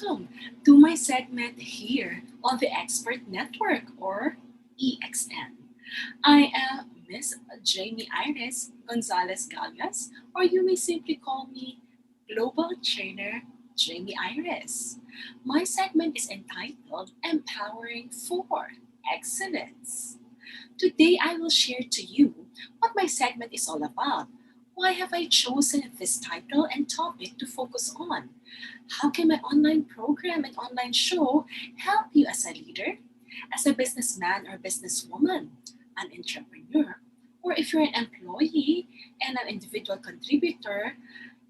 welcome to my segment here on the Expert Network or EXN. I am Miss Jamey Iris Gonzalez Galgas, or you may simply call me Global Trainer Jamey Iris. My segment is entitled Empowering for Excellence. Today, I will share to you what my segment is all about. Why have I chosen this title and topic to focus on? How can my online program and online show help you as a leader, as a businessman or businesswoman, an entrepreneur, or if you're an employee and an individual contributor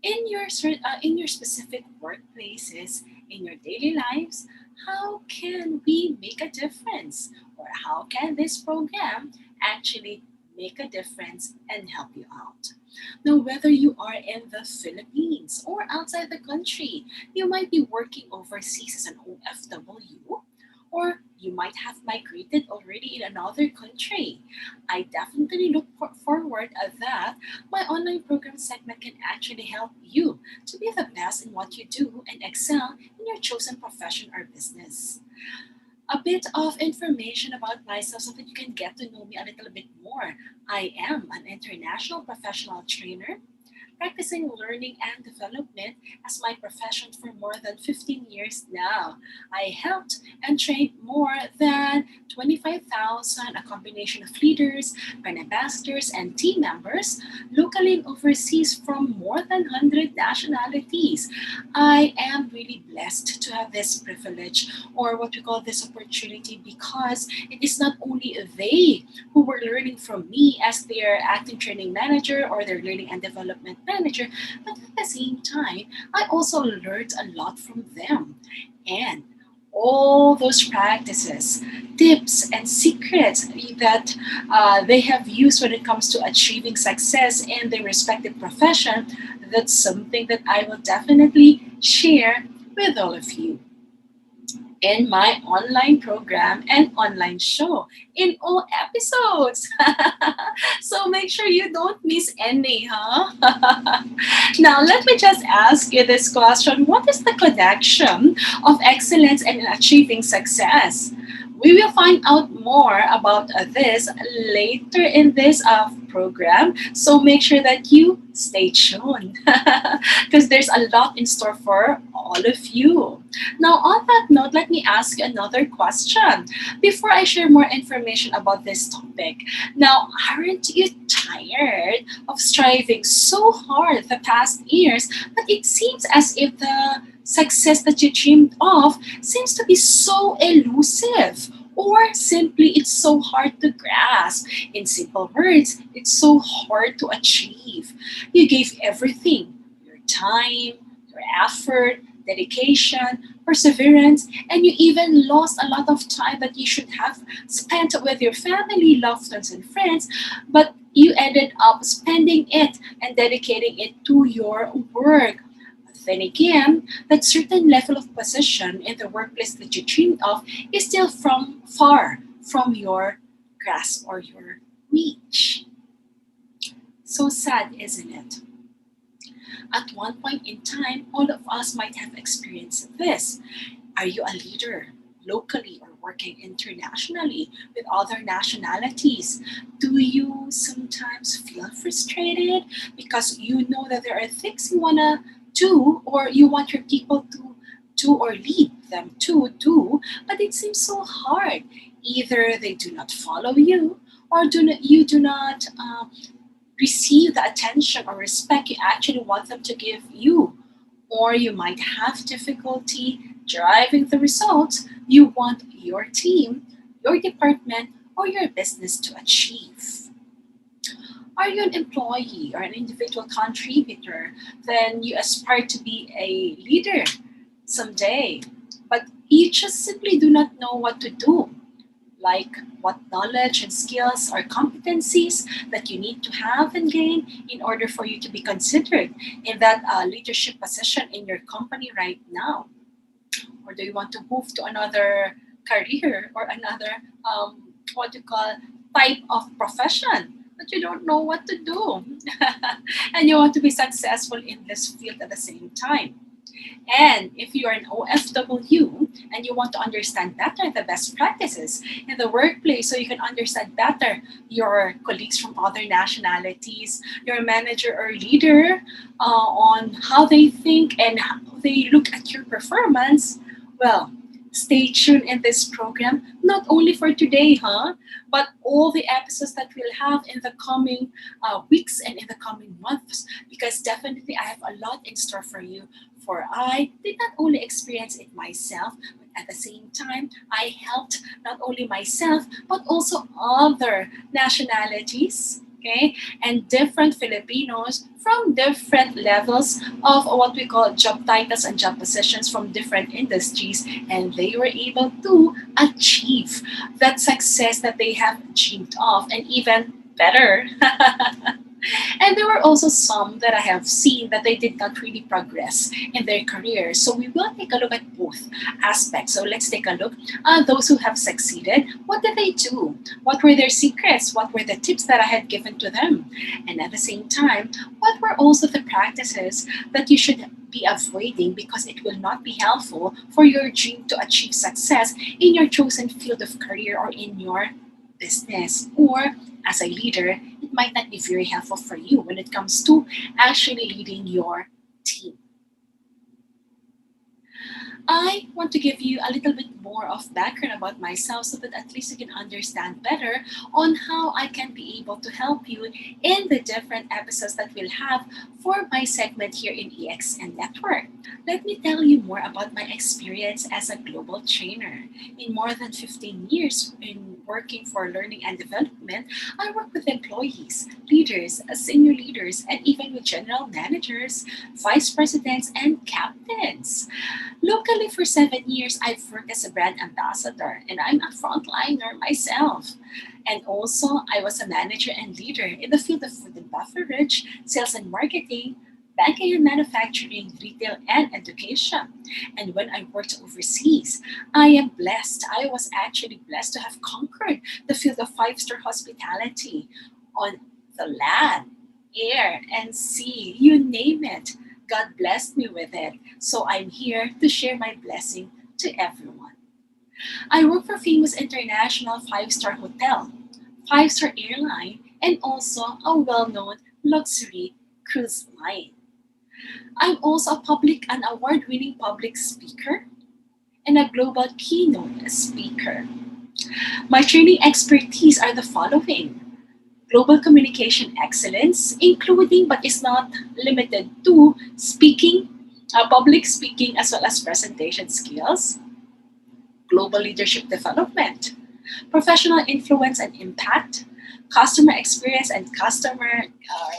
in your specific workplaces, in your daily lives, how can we make a difference? Or how can this program actually make a difference and help you out? Now, whether you are in the Philippines or outside the country, you might be working overseas as an OFW, or you might have migrated already in another country. I definitely look forward at that my online program segment can actually help you to be the best in what you do and excel in your chosen profession or business. A bit of information about myself so that you can get to know me a little bit more. I am an international professional trainer practicing learning and development as my profession for more than 15 years now. I helped and trained more than 25,000, a combination of leaders, brand ambassadors, and team members, locally and overseas from more than 100 nationalities. I am really blessed to have this privilege or what we call this opportunity because it is not only they who were learning from me as their acting training manager or their learning and development manager, but at the same time, I also learned a lot from them. And all those practices, tips, and secrets that they have used when it comes to achieving success in their respective profession, that's something that I will definitely share with all of you in my online program and online show in all episodes. So make sure you don't miss any, huh? Now, let me just ask you this question. What is the connection of excellence and achieving success? We will find out more about this later in this program. So make sure that you stay tuned because there's a lot in store for all of you. Now, on that note, let me ask you another question before I share more information about this topic. Now, aren't you tired of striving so hard the past years, but it seems as if the success that you dreamed of seems to be so elusive? Or simply, it's so hard to grasp. In simple words, it's so hard to achieve. You gave everything your time, your effort, dedication, perseverance, and you even lost a lot of time that you should have spent with your family, loved ones, and friends, but you ended up spending it and dedicating it to your work. Then again, that certain level of position in the workplace that you dreamed of is still from far from your grasp or your reach. So sad, isn't it? At one point in time, all of us might have experienced this. Are you a leader locally or working internationally with other nationalities? Do you sometimes feel frustrated because you know that there are things you want to do or you want your people to do or lead them to do, but it seems so hard. Either they do not follow you or you do not receive the attention or respect you actually want them to give you, or you might have difficulty driving the results you want your team, your department, or your business to achieve. Are you an employee or an individual contributor? Then you aspire to be a leader someday, but you just simply do not know what to do, like what knowledge and skills or competencies that you need to have and gain in order for you to be considered in that leadership position in your company right now. Or do you want to move to another career or another what you call type of profession, but you don't know what to do and you want to be successful in this field at the same time? And if you are an OFW and you want to understand better the best practices in the workplace so you can understand better your colleagues from other nationalities, your manager or leader on how they think and how they look at your performance, well, stay tuned in this program, not only for today, but all the episodes that we'll have in the coming weeks and in the coming months, because definitely I have a lot in store for you. For I did not only experience it myself, but at the same time, I helped not only myself, but also other nationalities, okay, and different Filipinos from different levels of what we call job titles and job positions from different industries, and they were able to achieve that success that they have dreamed of, and even better. And there were also some that I have seen that they did not really progress in their career. So we will take a look at both aspects. So let's take a look at those who have succeeded. What did they do? What were their secrets? What were the tips that I had given to them? And at the same time, what were also the practices that you should be avoiding because it will not be helpful for your dream to achieve success in your chosen field of career or in your business, or as a leader, it might not be very helpful for you when it comes to actually leading your team. I want to give you a little bit more of background about myself so that at least you can understand better on how I can be able to help you in the different episodes that we'll have for my segment here in EXN Network. Let me tell you more about my experience as a global trainer. In more than 15 years in working for learning and development, I work with employees, leaders, senior leaders, and even with general managers, vice presidents, and captains. Locally, for 7 years, I've worked as a brand ambassador, and I'm a frontliner myself. And also, I was a manager and leader in the field of food and beverage, sales and marketing, banking and manufacturing, retail, and education. And when I worked overseas, I am blessed. I was actually blessed to have conquered the field of five-star hospitality on the land, air, and sea, you name it. God blessed me with it. So I'm here to share my blessing to everyone. I work for famous international five-star hotel, five-star airline, and also a well-known luxury cruise line. I'm also a public and award-winning public speaker and a global keynote speaker. My training expertise are the following: global communication excellence, including but is not limited to speaking, public speaking, as well as presentation skills, global leadership development, professional influence and impact, customer experience and customer,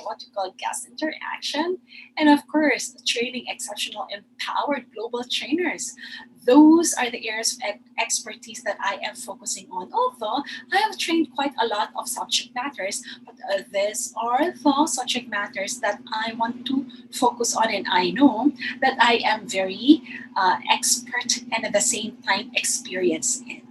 what you call guest interaction, and of course, training exceptional empowered global trainers. Those are the areas of expertise that I am focusing on. Although I have trained quite a lot of subject matters, but these are the subject matters that I want to focus on, and I know that I am very expert and at the same time experienced in.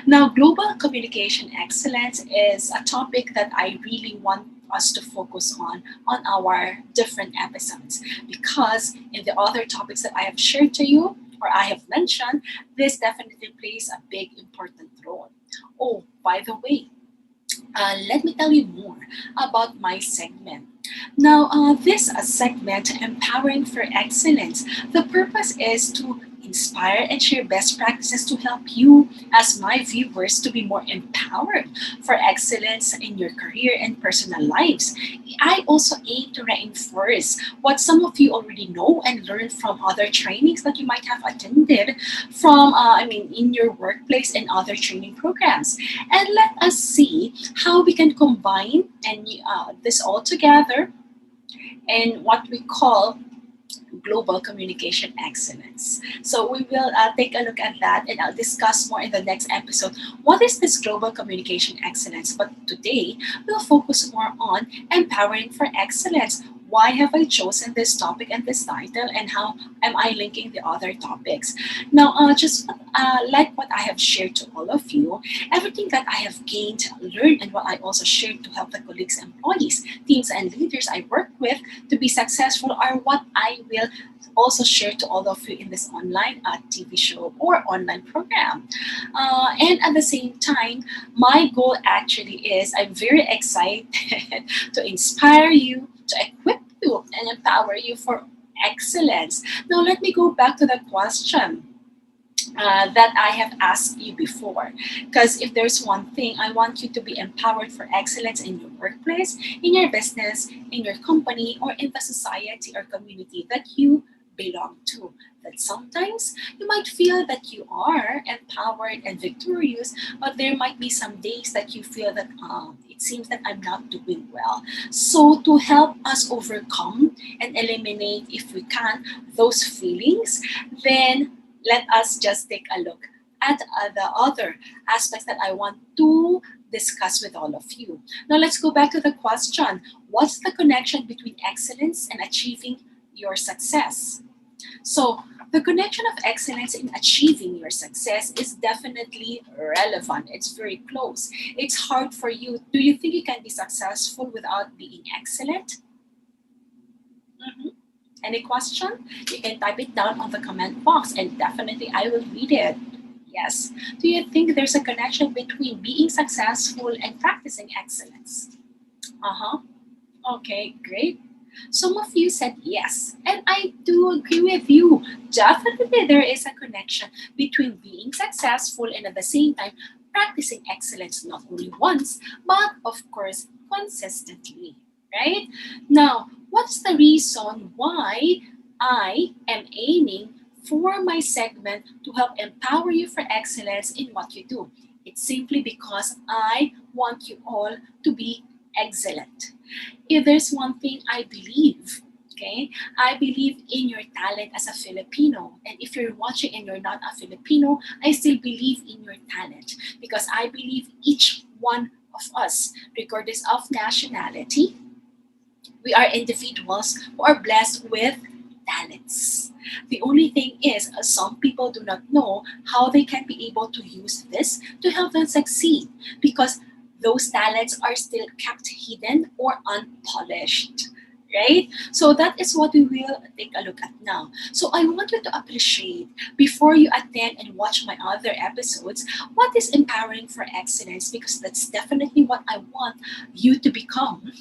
Now, global communication excellence is a topic that I really want us to focus on our different episodes, because in the other topics that I have shared to you or I have mentioned, this definitely plays a big important role. Oh, by the way, let me tell you more about my segment. Now, this segment, Empowering for Excellence, the purpose is to inspire and share best practices to help you, as my viewers, to be more empowered for excellence in your career and personal lives. I also aim to reinforce what some of you already know and learn from other trainings that you might have attended from, in your workplace and other training programs. And let us see how we can combine and this all together in what we call global communication excellence. So we will take a look at that, and I'll discuss more in the next episode. What is this global communication excellence? But today we'll focus more on empowering for excellence. Why have I chosen this topic and this title, and how am I linking the other topics? Now, just like what I have shared to all of you, everything that I have gained, learned, and what I also shared to help the colleagues, employees, teams, and leaders I work with to be successful are what I will also share to all of you in this online TV show or online program. And at the same time, my goal actually is I'm very excited to inspire you, to equip you, and empower you for excellence. Now, let me go back to the question that I have asked you before. Because if there's one thing, I want you to be empowered for excellence in your workplace, in your business, in your company, or in the society or community that you belong to. That sometimes you might feel that you are empowered and victorious, but there might be some days that you feel that it seems that I'm not doing well. So, to help us overcome and eliminate, if we can, those feelings, then let us just take a look at the other aspects that I want to discuss with all of you. Now, let's go back to the question. What's the connection between excellence and achieving your success? So, the connection of excellence in achieving your success is definitely relevant. It's very close. It's hard for you. Do you think you can be successful without being excellent? Mhm. Any question? You can type it down on the comment box and definitely I will read it. Yes. Do you think there's a connection between being successful and practicing excellence? Uh huh. Okay, great. Some of you said yes, and I do agree with you. Definitely, there is a connection between being successful and at the same time practicing excellence not only once, but of course, consistently. Right? Now, what's the reason why I am aiming for my segment to help empower you for excellence in what you do? It's simply because I want you all to be excellent. If there's one thing I believe, okay, I believe in your talent as a Filipino. And if you're watching and you're not a Filipino, I still believe in your talent because I believe each one of us, regardless of nationality, we are individuals who are blessed with talents. The only thing is, some people do not know how they can be able to use this to help them succeed because those talents are still kept hidden or unpolished. Right? So that is what we will take a look at now. So I want you to appreciate before you attend and watch my other episodes what is empowering for excellence because that's definitely what I want you to become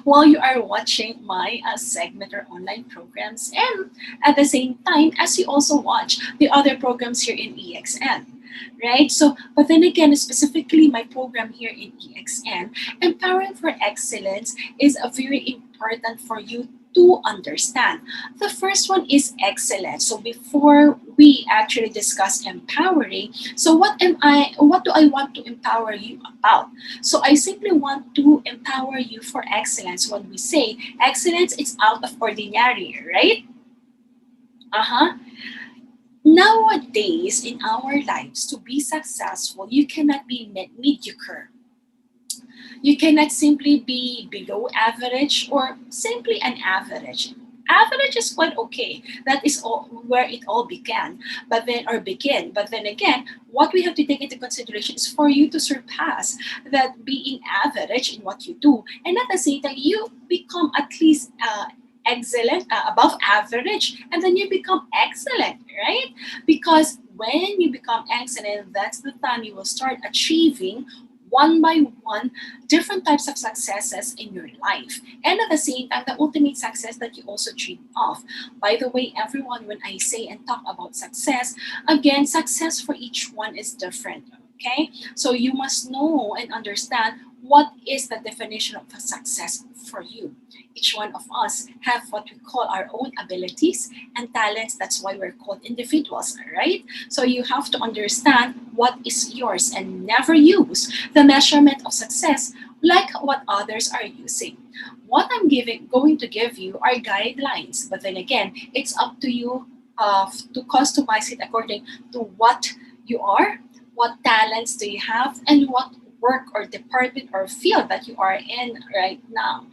while you are watching my segment or online programs and at the same time as you also watch the other programs here in EXN. Right? So, but then again, specifically my program here in EXN, Empowering for Excellence is a very important for you to understand. The first one is excellence. So before we actually discuss empowering, so what do I want to empower you about? So I simply want to empower you for excellence. When we say excellence, it's out of ordinary, right? Uh-huh. Nowadays, in our lives, to be successful, you cannot be mediocre. You cannot simply be below average or simply an average. Average is quite okay. That is all where it all began. But then again, what we have to take into consideration is for you to surpass that being average in what you do, and at the same time, you become at least excellent, above average, and then you become excellent, right? Because when you become excellent, that's the time you will start achieving one by one different types of successes in your life. And at the same time, the ultimate success that you also dream of. By the way, everyone, when I say and talk about success, again, success for each one is different. Okay? So you must know and understand what is the definition of a success for you. Each one of us have what we call our own abilities and talents. That's why we're called individuals, right? So you have to understand what is yours and never use the measurement of success like what others are using. What going to give you are guidelines, but then again, it's up to you to customize it according to what you are, what talents do you have, and what work or department or field that you are in right now.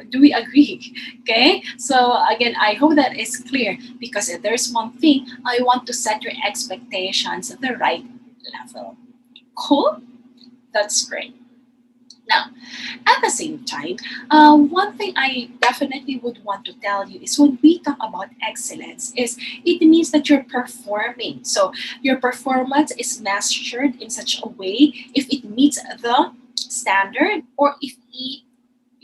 Do we agree? Okay, so again, I hope that is clear because if there's one thing, I want to set your expectations at the right level. Cool. That's great. Now, at the same time, one thing I definitely would want to tell you is when we talk about excellence, is it means that you're performing. So your performance is measured in such a way if it meets the standard or if it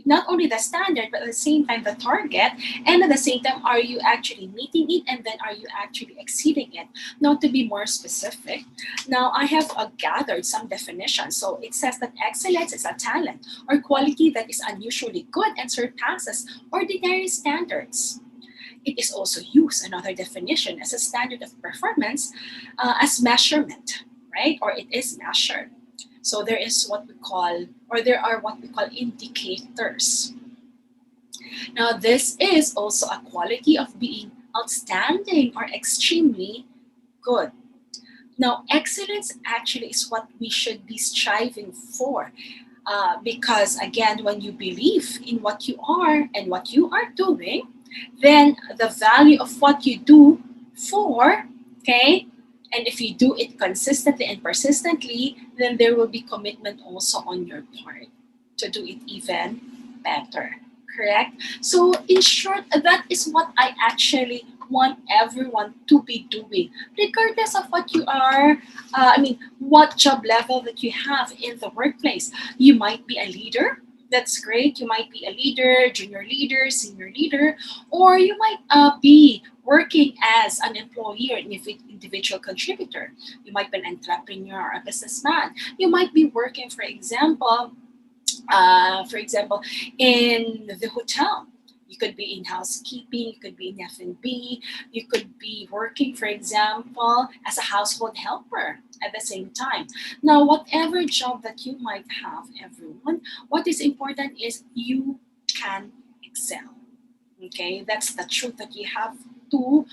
not only the standard but at the same time the target, and at the same time are you actually meeting it and then are you actually exceeding it. Now, to be more specific, now I have gathered some definitions. So it says that excellence is a talent or quality that is unusually good and surpasses ordinary standards. It is also used, another definition, as a standard of performance, as measurement, right? Or it is measured. So there is what we call, or there are what we call indicators. Now, this is also a quality of being outstanding or extremely good. Now, excellence actually is what we should be striving for. Because again, when you believe in what you are and what you are doing, then the value of what you do for, okay, and if you do it consistently and persistently, then there will be commitment also on your part to do it even better. Correct? So, in short, that is what I actually want everyone to be doing, regardless of what you are, what job level that you have in the workplace. You might be a leader. That's great. You might be a leader, junior leader, senior leader, or you might be working as an employee or an individual contributor. You might be an entrepreneur or a businessman. You might be working, for example, in the hotel. You could be in housekeeping, you could be in F&B, you could be working, for example, as a household helper at the same time. Now, whatever job that you might have, everyone, what is important is you can excel. Okay, that's the truth that you have to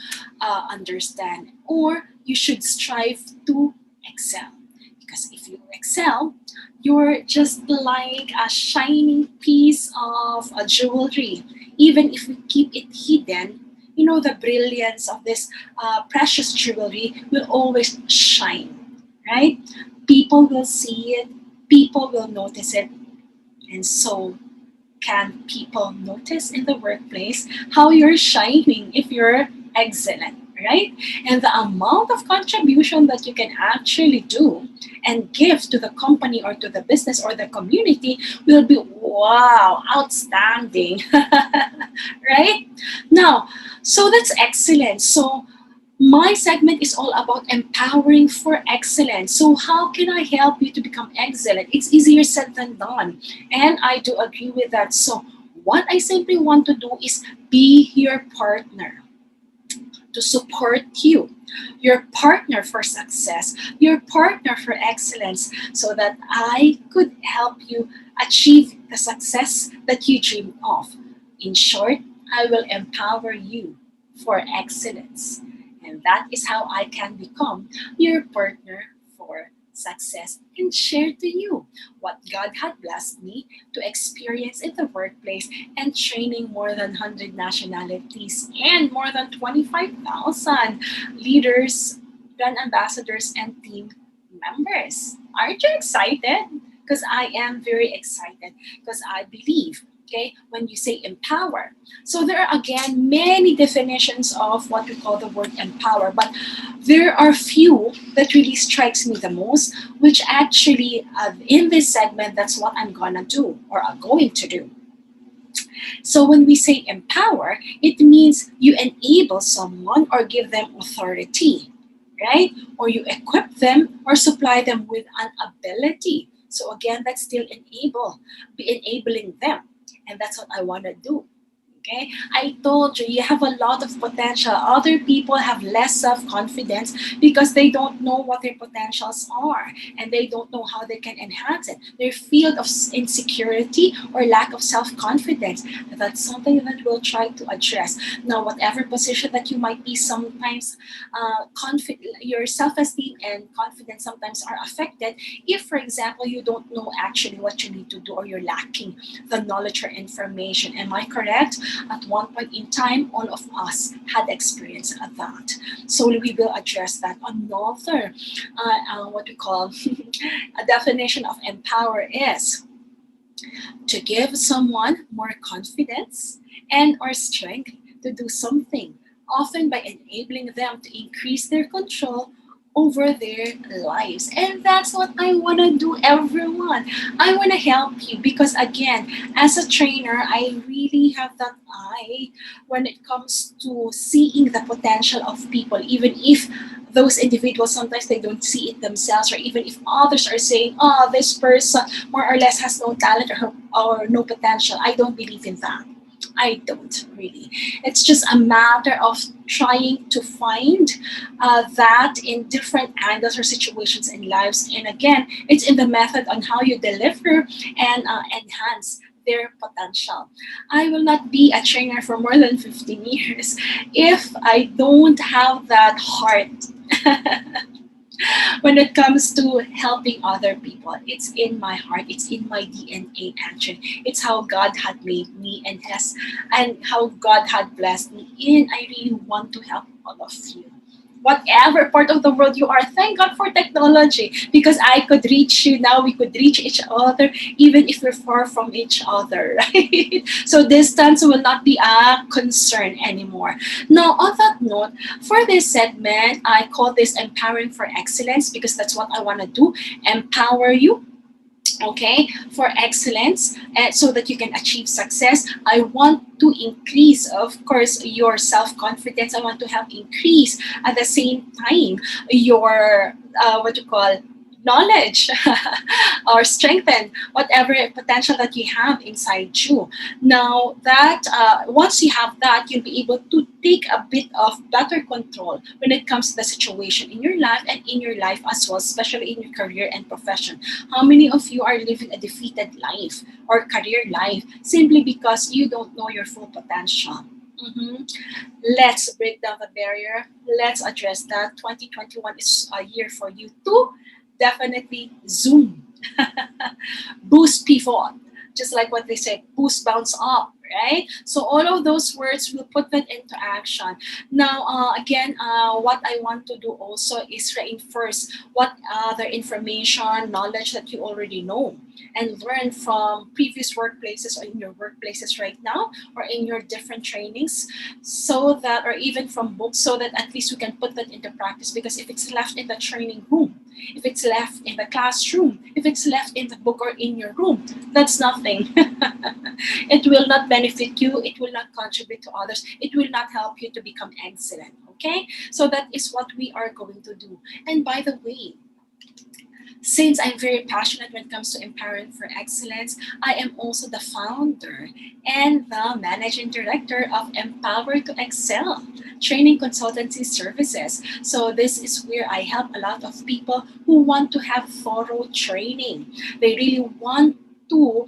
understand, or you should strive to excel. Because if you excel, you're just like a shining piece of a jewelry. Even if we keep it hidden, the brilliance of this precious jewelry will always shine, right? People will see it, people will notice it, and so can people notice in the workplace how you're shining if you're excellent, right? And the amount of contribution that you can actually do and give to the company or to the business or the community will be wow, outstanding, right? Now, so that's excellent. So my segment is all about empowering for excellence. So, how can I help you to become excellent? It's easier said than done. And I do agree with that. So, what I simply want to do is be your partner to support you, your partner for success, your partner for excellence, so that I could help you achieve the success that you dream of. In short, I will empower you for excellence. And that is how I can become your partner for success and share to you what God had blessed me to experience in the workplace and training more than 100 nationalities and more than 25,000 leaders, brand ambassadors, and team members. Aren't you excited? Because I am very excited because I believe, okay, when you say empower. So there are again many definitions of what we call the word empower, but there are few that really strikes me the most, which actually in this segment, that's what I'm gonna do or are going to do. So when we say empower, it means you enable someone or give them authority, right? Or you equip them or supply them with an ability. So again, that's still be enabling them. And that's what I want to do. Okay, I told you, you have a lot of potential. Other people have less self-confidence because they don't know what their potentials are and they don't know how they can enhance it. Their field of insecurity or lack of self-confidence. That's something that we'll try to address. Now, whatever position that you might be, sometimes your self-esteem and confidence sometimes are affected if, for example, you don't know actually what you need to do or you're lacking the knowledge or information. Am I correct? At one point in time, all of us had experienced that. So we will address that. Another, what we call a definition of empower is to give someone more confidence and or strength to do something, often by enabling them to increase their control over their lives. And that's what I want to do, everyone. I want to help you because, again, as a trainer, I really have that eye when it comes to seeing the potential of people, even if those individuals sometimes they don't see it themselves, or even if others are saying, oh, this person more or less has no talent or no potential. I don't believe in that. I don't really. It's just a matter of trying to find that in different angles or situations in lives. And again, it's in the method on how you deliver and enhance their potential. I will not be a trainer for more than 15 years if I don't have that heart when it comes to helping other people. It's in my heart, it's in my DNA actually. It's how God had made me and how God had blessed me. And I really want to help all of you. Whatever part of the world you are, thank God for technology because I could reach you now. We could reach each other even if we're far from each other, right? So distance will not be a concern anymore. Now, on that note, for this segment, I call this Empowering for Excellence because that's what I want to do, empower you, okay, for excellence, and so that you can achieve success. I want to increase, of course, your self-confidence. I want to help increase at the same time your what you call knowledge or strengthen whatever potential that you have inside you. Now that once you have that, you'll be able to take a bit of better control when it comes to the situation in your life and in your life as well, especially in your career and profession. How many of you are living a defeated life or career life simply because you don't know your full potential? Mhm. Let's break down the barrier. Let's address that. 2021 is a year for you to definitely zoom, boost people, just like what they say, boost, bounce up, right? So all of those words, we'll put that into action. Now, again, what I want to do also is reinforce what other information, knowledge that you already know and learn from previous workplaces or in your workplaces right now or in your different trainings, so that, or even from books, so that at least we can put that into practice. Because if it's left in the training room, if it's left in the classroom, if it's left in the book or in your room, that's nothing. It will not benefit you, it will not contribute to others, it will not help you to become excellent. Okay, so that is what we are going to do. And by the way, since I'm very passionate when it comes to empowering for excellence, I am also the founder and the managing director of Empower to Excel training consultancy services. So this is where I help a lot of people who want to have thorough training. They really want to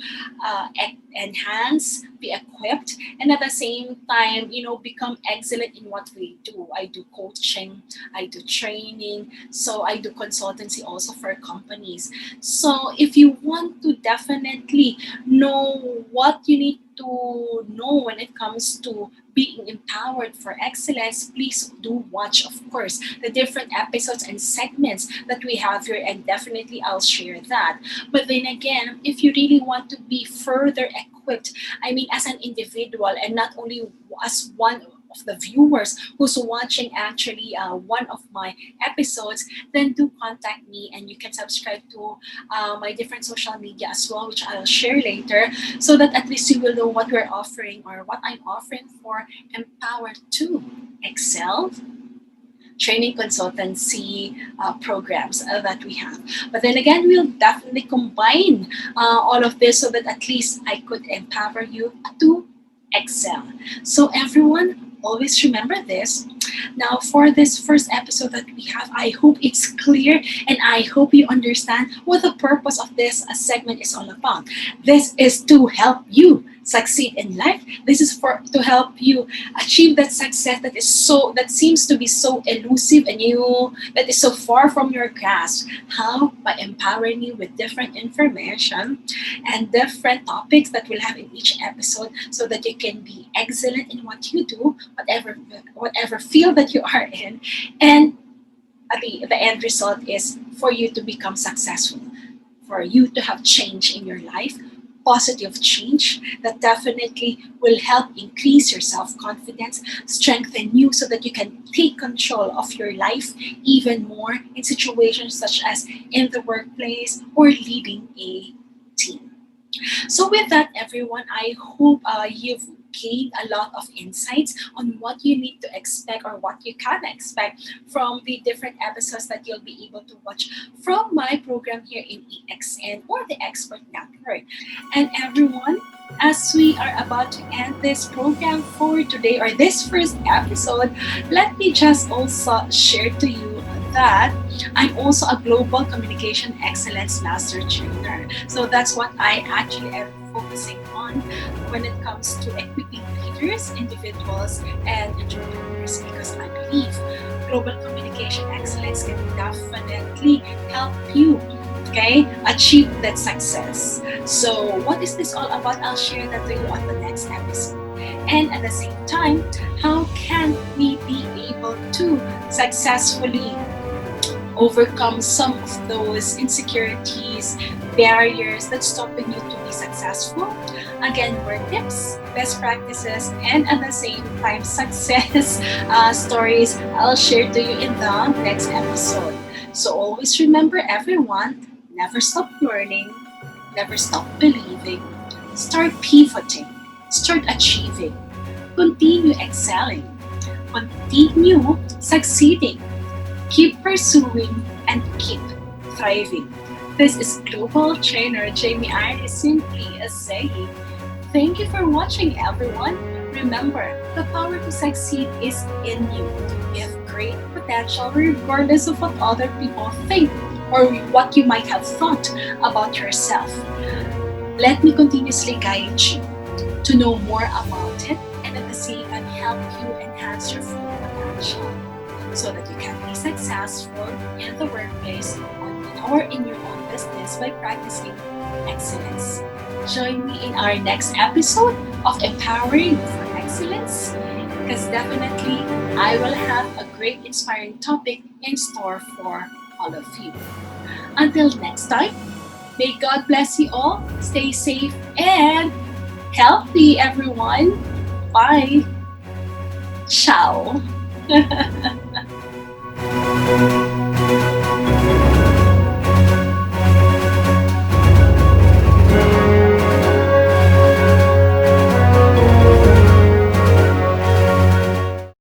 enhance, be equipped, and at the same time, become excellent in what we do. I do coaching, I do training, so I do consultancy also for companies. So if you want to definitely know what you need to know when it comes to being empowered for excellence, please do watch, of course, the different episodes and segments that we have here, and definitely I'll share that. But then again, if you really want to be further equipped, I mean, as an individual and not only as one of the viewers who's watching actually one of my episodes, then do contact me and you can subscribe to my different social media as well, which I'll share later, so that at least you will know what we're offering or what I'm offering for Empower to Excel training consultancy programs that we have. But then again, we'll definitely combine all of this so that at least I could empower you to excel. So everyone, always remember this. Now, for this first episode that we have, I hope it's clear and I hope you understand what the purpose of this segment is all about. This is to help you succeed in life. This is for to help you achieve that success that seems to be so elusive and that is so far from your grasp. How? By empowering you with different information and different topics that we'll have in each episode, so that you can be excellent in what you do, whatever field that you are in, and the end result is for you to become successful, for you to have change in your life, positive change that definitely will help increase your self confidence, strengthen you so that you can take control of your life even more in situations such as in the workplace or leading a team. So, with that, everyone, I hope you've gained a lot of insights on what you need to expect or what you can expect from the different episodes that you'll be able to watch from my program here in EXN or the Expert Network. And everyone, as we are about to end this program for today or this first episode, let me just also share to you that I'm also a global communication excellence master trainer. So that's what I actually am focusing on when it comes to equipping leaders, individuals, and entrepreneurs because I believe global communication excellence can definitely help you achieve that success. So what is this all about? I'll share that to you on the next episode. And at the same time, how can we be able to successfully overcome some of those insecurities, barriers that's stopping you to be successful? Again, more tips, best practices, and at the same time, success stories I'll share to you in the next episode. So always remember, everyone, never stop learning, never stop believing, start pivoting, start achieving, continue excelling, continue succeeding. Keep pursuing and keep thriving. This is Global Trainer Jamey Iris simply saying, thank you for watching, everyone. Remember, the power to succeed is in you. You have great potential regardless of what other people think or what you might have thought about yourself. Let me continuously guide you to know more about it and at the same time help you enhance your full potential so that you can be successful in the workplace or in your own business by practicing excellence. Join me in our next episode of Empowering for Excellence because definitely I will have a great inspiring topic in store for all of you. Until next time, may God bless you all. Stay safe and healthy, everyone. Bye. Ciao.